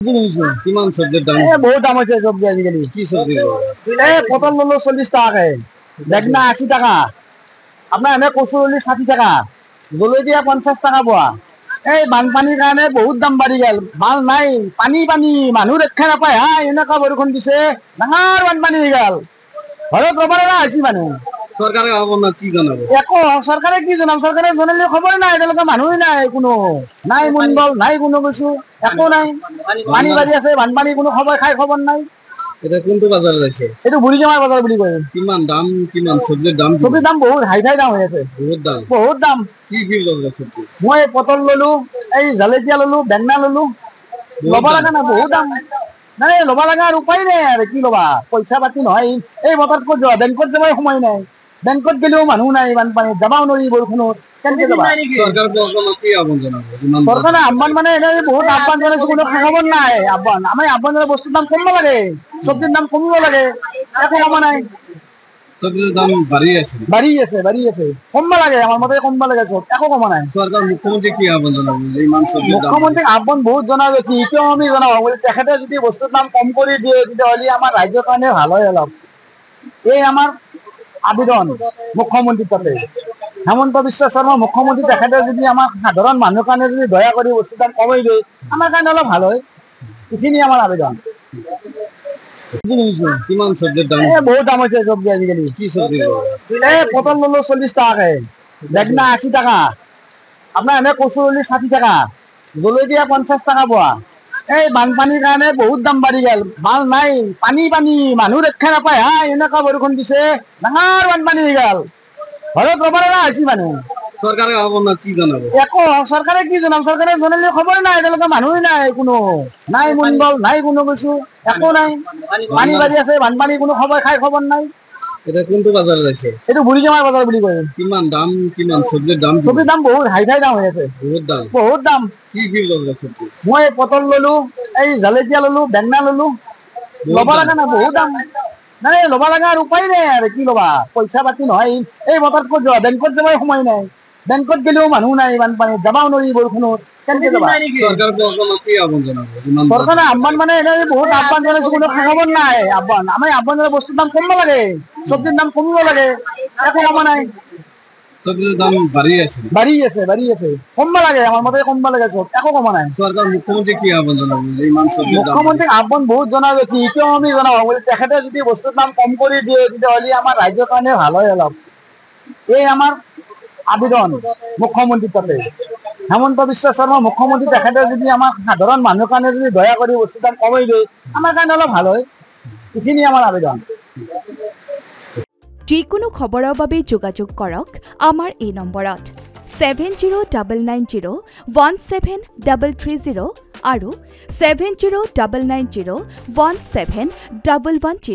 কিমান সবজির দাম? বহুত দাম হয়েছে সবজি আজিকালি। কি সবজি? পটল ললো 40 টাকা, বেগনা 80 টাকা, আপনার এনে কচু ললি 60 টাকা, জলকীয়া 50 টাকা পোৱা। এই বানপানীৰ কাৰণে বহুত দাম বাঢ়ি গেল, মাল নাই, পানী পানী, মানুহ ৰক্ষা নাপায় হা। এনেকুৱা বৰষুণ দিছে, ডাঙৰ বানপানী হৈ গেল, ঘৰত ৰব লগা হৈছে মানুহ। সৰকাৰে আপনাৰ কি জানাবো? একো চৰকাৰে কি জনাম, চৰকাৰে জনালে খবৰ নাই, এতিয়ালৈকে মানুহে নাই, কোনো নাই, মণ্ডল নাই, কোনো কিছু একো নাই। পানী বাঢ়ি আছে, বানপানী, কোনো খবৰ খাই খবৰ নাই। এটা কোনটো বাজাৰে আছে? এইটো বুঢ়ীজমাৰ বজাৰ বুলি কয়। কিমান দাম, কিমান সবজিৰ দাম? সবজিৰ দাম বহুত হাই ফাই দাম হৈ আছে, বহুত দাম। বহুত দাম। কি কি ললে সবজি? মই পটল ললো, এই জলকীয়া ললো, বেঙনা ললো, ল'ব লগা নাই, বহুত দাম। নাই ল'ব লগা আর উপায় নাই, আর কি ল'বা, পয়সা পাতি নহয়। এই বতৰত ক'ত যাবা, বেংকত যাবই সময় নাই, বেংকত গেলেও মানুহ নাই, বানপানীত যাবাও নোৱাৰি বৰষুণত, কেনেকে যাবা? সৰকাৰ কি আহ্বান জানাবো? চৰকাৰে আহ্বান মানে এনে বহুত আহ্বান জনাইছো, কোনো খবৰ নাই। আহ্বান আমি আহ্বান জনাই বস্তুৰ দাম কমিব লাগে, চব্জিৰ দাম কমিব লাগে, একো কমা নাই। সবজির দাম বাড়ি আছে, বাঢ়ি আছে, বাঢ়ি আছে, কমব লাগে, আমার মতে কমব লাগে, সব একো কমা নাই। সরকার মুখ্যমন্ত্রী কি আহ্বান জানাবো? ইমান সবজির দাম মুখ্যমন্ত্রীক আহ্বান বহুত জনা গৈছে, এতিয়াও আমি জনাব তেখেতে যদি বস্তুৰ দাম কম কৰি দিয়ে, তেতিয়াহ'লে আমাৰ ৰাজ্যৰ কাৰণে ভাল হয় অলপ। এই আমাৰ আবেদন মুখ্যমন্ত্ৰীৰ তাতে। হেমন্ত বিশ্ব শৰ্মা মুখ্যমন্ত্ৰী তেখেতে যদি আমাৰ সাধাৰণ মানুহৰ কাৰণে যদি দয়া কৰি বস্তুৰ দাম কমাই দিয়ে, আমাৰ কাৰণে অলপ ভাল হয়। এইখিনি আমাৰ আবেদন। কিমান সবজির দাম? বহুত দাম হৈছে চব্জি আজিকালি। কি সবজি? পটল ললো 40 টাকা, বেগনা 80 টাকা, আপনার এনে কচু ললি 60 টাকা, জলকীয়া 50 টাকা পোৱা। এই বানপানীৰ কাৰণে বহুত দাম বাঢ়ি গেল, মাল নাই, পানী পানী, মানুহ ৰক্ষা নাপায় হা। এনেকুৱা বৰষুণ দিছে, ডাঙৰ বানপানী হৈ গেল, ঘৰত ৰব লগা হৈছে মানুহ। সৰকাৰে আপনাৰ কি জানাবো? একো চৰকাৰে কি জনাম, চৰকাৰে জনালে খবৰ নাই, এতিয়ালৈকে মানুহে নাই, কোনো নাই, মণ্ডল নাই, কোনো কিছু একো নাই। পানী বাঢ়ি আছে, বানপানী, কোনো খবৰ খাই খবৰ নাই। এটা কোনটো বাজাৰে আছে? এইটো বুঢ়ীজমাৰ বজাৰ বুলি কয়। কিমান দাম, কিমান সবজির দাম? সবজির দাম বহুত হাই ফাই দাম হৈ আছে, বহুত দাম। বহুত দাম। কি কি ললে সবজি? মই পটল ললো, এই জলকীয়া ললো, বেঙনা ললো, ল'ব লগা নাই, বহুত দাম। নাই ল'ব লগা আর উপায় নাই, আর কি ল'বা, পয়সা পাতি নহয়। এই বতৰত ক'ত যাবা, বেংকত যাবই সময় নাই, বেংকত গেলেও মানুহ নাই, বানপানীত যাবাও নোৱাৰি বৰষুণত, কেনেকে যাবা? সৰকাৰ কি আহ্বান জানাবো? চৰকাৰে আহ্বান মানে এনে বহুত আহ্বান জনাইছো, কোনো খবৰ নাই। আহ্বান আমি আহ্বান জনাই বস্তুৰ দাম কমিব লাগে, চব্জিৰ দাম কমিব লাগে, একো কমা নাই। সবজির দাম বাড়ি আছে, বাঢ়ি আছে, বাঢ়ি আছে, কমব লাগে, আমার মতে কমব লাগে, সব একো কমা নাই। সরকার মুখ্যমন্ত্রী কি আহ্বান জানাবো? ইমান সবজির দাম মুখ্যমন্ত্রীক আহ্বান বহুত জনা গৈছে, এতিয়াও আমি জনাব তেখেতে যদি বস্তুৰ দাম কম কৰি দিয়ে, তেতিয়াহ'লে আমাৰ ৰাজ্যৰ কাৰণে ভাল হয় অলপ। এই আমাৰ আবেদন মুখ্যমন্ত্ৰীৰ তাতে। হেমন্ত বিশ্ব শৰ্মা মুখ্যমন্ত্ৰী তেখেতে যদি আমাৰ সাধাৰণ মানুহৰ কাৰণে যদি দয়া কৰি বস্তুৰ দাম কমাই দিয়ে, আমাৰ কাৰণে অলপ ভাল হয়। এইখিনি আমাৰ আবেদন। যিকোনো খবৰৰ বাবে যোগাযোগ কৰক আমাৰ এই নম্বৰত 7099017330 আৰু 7099017110।